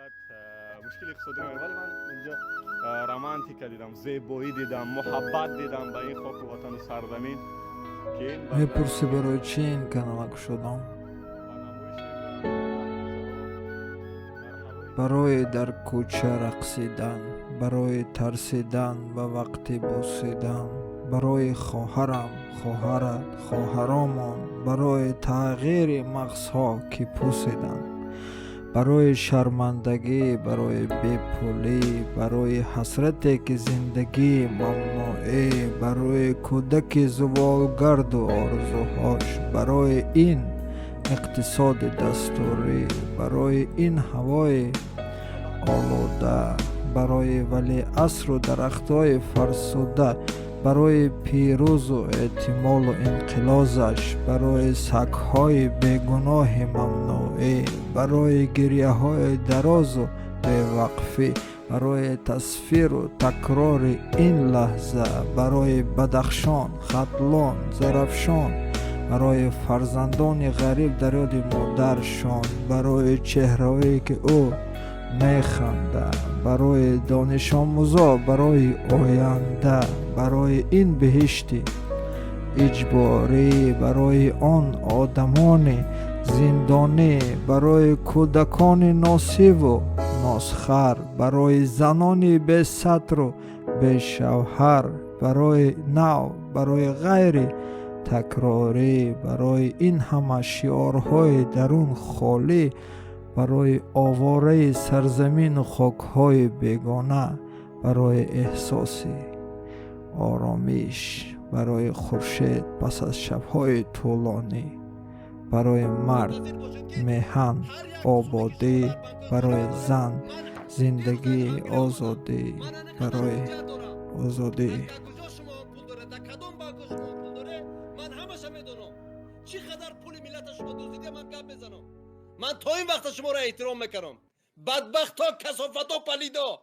مشکل اقتصادی نداره، ولی من اینجا رمانتیکا دیدم، زیبایی دیدم، محبت دیدم به این خاک و وطن سرزمین که این میپرسی برای چی این کنمک شدم؟ برای در کوچه رقصیدن، برای ترسیدن و وقتی بوسیدن، برای خواهرم، خواهرت، خواهرامون، برای تغییر مغزها که پوسیدن، برای شرمندگی، برای بیپولی، برای حسرتی که زندگی ممنوعه، برای کودک زوالگرد و آرزوهاش، برای این اقتصاد دستوری، برای این هوای آلوده، برای ولی عصر و درختای فرسوده، برای پیروز و احتمال و انقلازش، برای سگهای بیگناه ممنوعه، برای گریه های دراز و بیوقفی، برای تصویر و تکرار این لحظه، برای بدخشان، خطلان، زرفشان، برای فرزندان غریب در یاد مادرشان، برای چهرهایی که او میخنده، برای دانش آموزا، برای آینده، برای این بهشتی اجباری، برای آن آدمان زندانی، برای کودکان ناسیب و ناسخر، برای زنان بی ستر و بی شوهر، برای نو، برای غیر تکراری، برای این همه شعارهای درون خالی، برای آواره سرزمین و خاکهای بیگانه، برای احساس آرامیش، برای خورشید پس از شبهای طولانی، برای مرد میهن آبادی، برای زن زندگی آزادی، برای آزادی. چقدر پول ملت شما دزدیده من گپ بزنم. من تا این وقت شما را احترام میکنم. بدبخت ها، کثافت ها، پلیدا